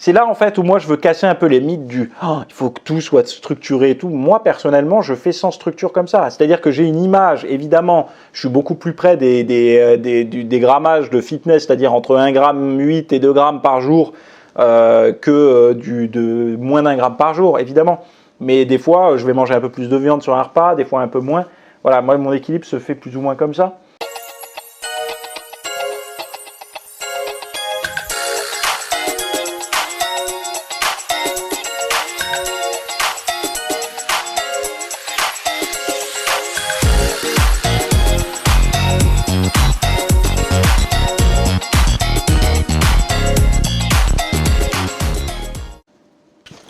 C'est là en fait où moi je veux casser un peu les mythes du il faut que tout soit structuré et tout. Moi personnellement je fais sans structure comme ça. C'est-à-dire que j'ai une image, évidemment, je suis beaucoup plus près des grammages de fitness, c'est-à-dire entre 1,8 g et 2 grammes par jour que de moins d'1 gramme par jour, évidemment. Mais des fois je vais manger un peu plus de viande sur un repas, des fois un peu moins. Voilà, moi mon équilibre se fait plus ou moins comme ça.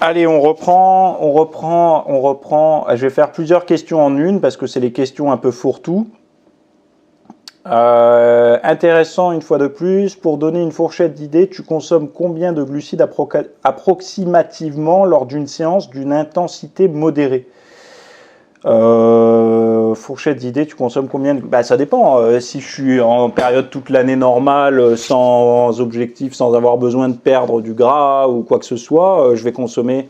Allez, on reprend. Je vais faire plusieurs questions en une parce que c'est les questions un peu fourre-tout. Intéressant une fois de plus, pour donner une fourchette d'idées, tu consommes combien de glucides approximativement lors d'une séance d'une intensité modérée? Fourchette d'idées, tu consommes combien de... ça dépend. Si je suis en période toute l'année normale, sans objectif, sans avoir besoin de perdre du gras ou quoi que ce soit, je vais consommer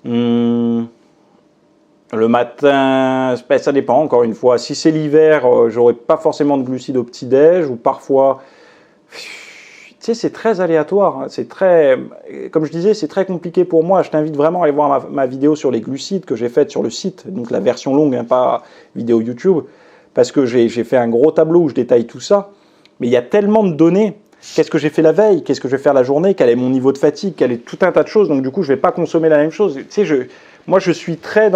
le matin. Ça dépend, encore une fois. Si c'est l'hiver, j'aurai pas forcément de glucides au petit-déj, ou parfois... Tu sais, c'est très aléatoire, hein. C'est très, comme je disais, c'est très compliqué pour moi. Je t'invite vraiment à aller voir ma vidéo sur les glucides que j'ai faite sur le site, donc la version longue, hein, pas vidéo YouTube, parce que j'ai fait un gros tableau où je détaille tout ça. Mais il y a tellement de données. Qu'est-ce que j'ai fait la veille? Qu'est-ce que je vais faire la journée? Quel est mon niveau de fatigue? Quel est tout un tas de choses. Donc du coup, je ne vais pas consommer la même chose. Tu sais, moi, je suis très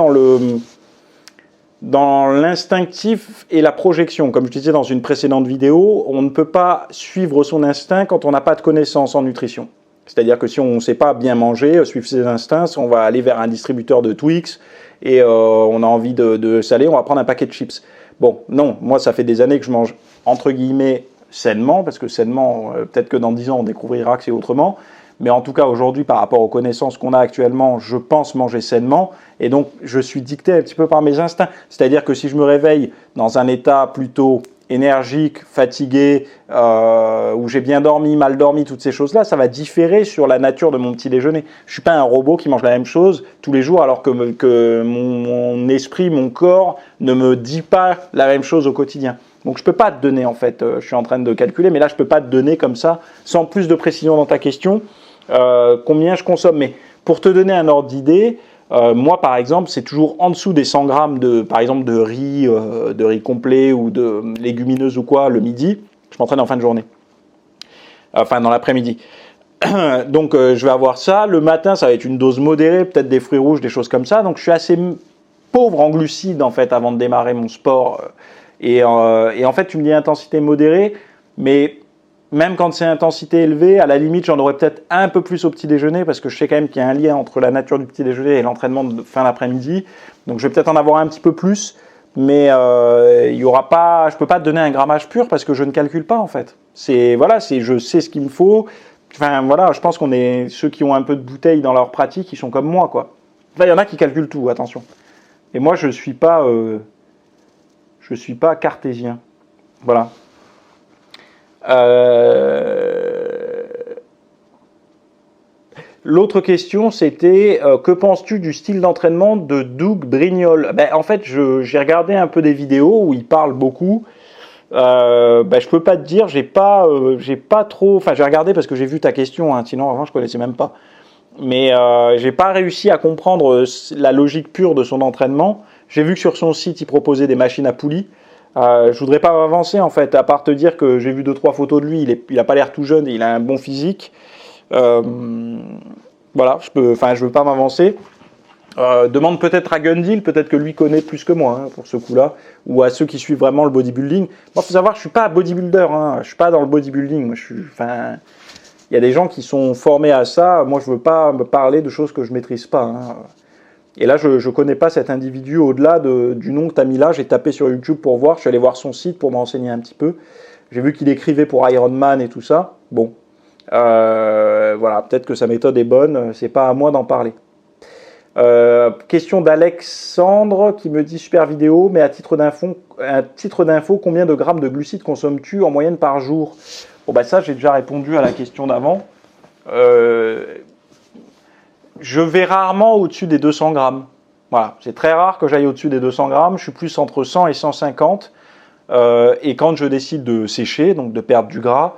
dans l'instinctif et la projection. Comme je disais dans une précédente vidéo, on ne peut pas suivre son instinct quand on n'a pas de connaissances en nutrition. C'est-à-dire que si on ne sait pas bien manger, suivre ses instincts, on va aller vers un distributeur de Twix et on a envie de saler, on va prendre un paquet de chips. Bon, non, moi ça fait des années que je mange entre guillemets sainement, parce que sainement, peut-être que dans 10 ans on découvrira que c'est autrement. Mais en tout cas, aujourd'hui, par rapport aux connaissances qu'on a actuellement, je pense manger sainement. Et donc, je suis dicté un petit peu par mes instincts. C'est-à-dire que si je me réveille dans un état plutôt énergique, fatigué, où j'ai bien dormi, mal dormi, toutes ces choses-là, ça va différer sur la nature de mon petit déjeuner. Je ne suis pas un robot qui mange la même chose tous les jours, alors que mon esprit, mon corps ne me dit pas la même chose au quotidien. Donc je ne peux pas te donner, en fait, je suis en train de calculer, mais là je ne peux pas te donner comme ça, sans plus de précision dans ta question, combien je consomme. Mais pour te donner un ordre d'idée, moi par exemple, c'est toujours en dessous des 100 grammes par exemple, de riz complet ou de légumineuses ou quoi, le midi. Je m'entraîne en fin de journée, enfin dans l'après-midi. Donc je vais avoir ça. Le matin, ça va être une dose modérée, peut-être des fruits rouges, des choses comme ça. Donc je suis assez pauvre en glucides en fait avant de démarrer mon sport. Et en fait, tu me dis intensité modérée, mais même quand c'est intensité élevée, à la limite, j'en aurais peut-être un peu plus au petit déjeuner, parce que je sais quand même qu'il y a un lien entre la nature du petit déjeuner et l'entraînement de fin d'après-midi. Donc je vais peut-être en avoir un petit peu plus, mais il y aura pas, je peux pas te donner un grammage pur parce que je ne calcule pas en fait. Je sais ce qu'il me faut. Enfin voilà, je pense qu'on est ceux qui ont un peu de bouteille dans leur pratique, ils sont comme moi quoi. Là, il y en a qui calculent tout, attention. Et moi, je suis pas cartésien. Voilà. L'autre question, c'était que penses-tu du style d'entraînement de Doug Brignol? En fait, j'ai regardé un peu des vidéos où il parle beaucoup. Je peux pas te dire, j'ai pas trop. Enfin, j'ai regardé parce que j'ai vu ta question. Hein, sinon, avant, je connaissais même pas. Mais j'ai pas réussi à comprendre la logique pure de son entraînement. J'ai vu que sur son site, il proposait des machines à poulies. Je voudrais pas avancer en fait, à part te dire que j'ai vu 2-3 photos de lui, il a pas l'air tout jeune et il a un bon physique. Voilà, je veux pas m'avancer. Demande peut-être à Gundil, peut-être que lui connaît plus que moi hein, pour ce coup-là, ou à ceux qui suivent vraiment le bodybuilding. Moi, faut savoir que je suis pas bodybuilder, hein, je suis pas dans le bodybuilding. Moi, il y a des gens qui sont formés à ça. Moi, je veux pas me parler de choses que je maîtrise pas. Hein. Et là, je ne connais pas cet individu au-delà du nom que tu as mis là. J'ai tapé sur YouTube pour voir. Je suis allé voir son site pour me renseigner un petit peu. J'ai vu qu'il écrivait pour Ironman et tout ça. Bon, voilà, peut-être que sa méthode est bonne. C'est pas à moi d'en parler. Question d'Alexandre qui me dit super vidéo, mais à titre d'info, combien de grammes de glucides consommes-tu en moyenne par jour? Bon, ça, j'ai déjà répondu à la question d'avant. Je vais rarement au-dessus des 200 grammes. Voilà, c'est très rare que j'aille au-dessus des 200 grammes. Je suis plus entre 100 et 150. Et quand je décide de sécher, donc de perdre du gras,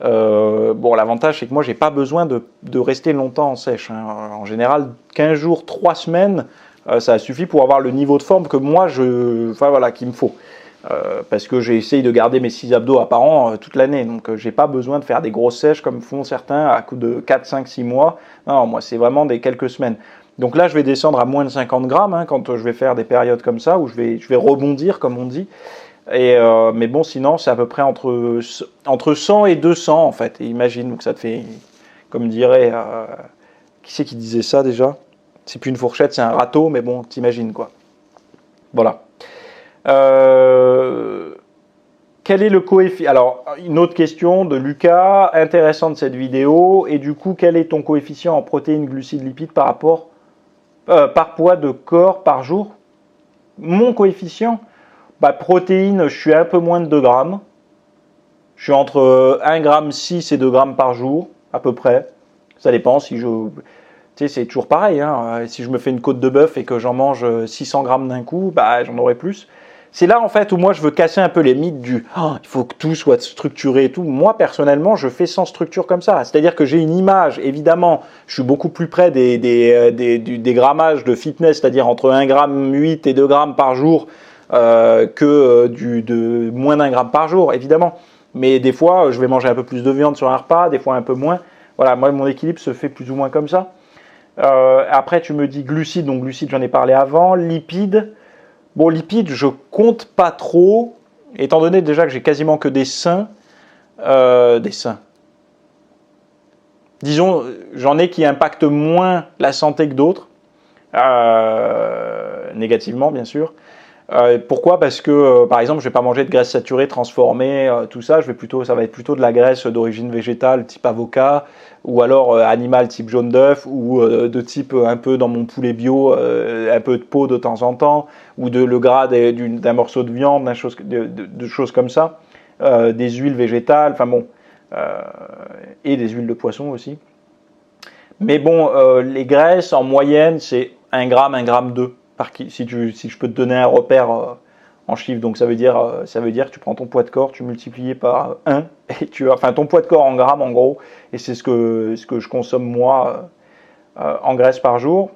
bon, l'avantage c'est que moi j'ai pas besoin de rester longtemps en sèche. Hein. En général, 15 jours, 3 semaines, ça suffit pour avoir le niveau de forme que moi qu'il me faut. Parce que j'essaye de garder mes 6 abdos apparents toute l'année. Donc j'ai pas besoin de faire des grosses sèches comme font certains à coup de 4, 5, 6 mois. Non, moi c'est vraiment des quelques semaines. Donc là je vais descendre à moins de 50 grammes hein, quand je vais faire des périodes comme ça où je vais rebondir comme on dit. Mais bon, sinon, c'est à peu près entre 100 et 200, en fait. Et imagine, donc ça te fait, comme dirait, qui c'est qui disait ça déjà? C'est plus une fourchette, c'est un râteau, mais bon, t'imagines, quoi. Voilà. Quel est le coefficient? Alors, une autre question de Lucas, intéressante cette vidéo. Et du coup, quel est ton coefficient en protéines, glucides, lipides par poids de corps par jour? Mon coefficient? Protéines, je suis un peu moins de 2 grammes. Je suis entre 1,6 g et 2 grammes par jour, à peu près. Ça dépend si je... Tu sais, c'est toujours pareil. Hein. Si je me fais une côte de bœuf et que j'en mange 600 grammes d'un coup, j'en aurai plus. C'est là, en fait, où moi, je veux casser un peu les mythes du « il faut que tout soit structuré et tout ». Moi, personnellement, je fais sans structure comme ça. C'est-à-dire que j'ai une image, évidemment, je suis beaucoup plus près des grammages de fitness, c'est-à-dire entre 1,8 g et 2 grammes par jour, de moins d'1 gramme par jour, évidemment. Mais des fois, je vais manger un peu plus de viande sur un repas, des fois un peu moins. Voilà, moi, mon équilibre se fait plus ou moins comme ça. Après, tu me dis glucides, donc glucides, j'en ai parlé avant. Lipides, bon, lipides, je compte pas trop, étant donné déjà que j'ai quasiment que des sains. Disons, j'en ai qui impactent moins la santé que d'autres, négativement, bien sûr. Pourquoi? Parce que, par exemple, je ne vais pas manger de graisse saturée, transformée, tout ça. Ça va être plutôt de la graisse d'origine végétale, type avocat, ou alors animal type jaune d'œuf, ou de type un peu dans mon poulet bio, un peu de peau de temps en temps, ou le gras d'un morceau de viande, de choses comme ça. Des huiles végétales, enfin bon, et des huiles de poisson aussi. Mais bon, les graisses, en moyenne, c'est 1 gramme, 1,2 gramme. Si je peux te donner un repère en chiffres, donc ça veut dire que tu prends ton poids de corps, tu multiplies par 1, et ton poids de corps en grammes en gros, et c'est ce que je consomme moi en graisse par jour.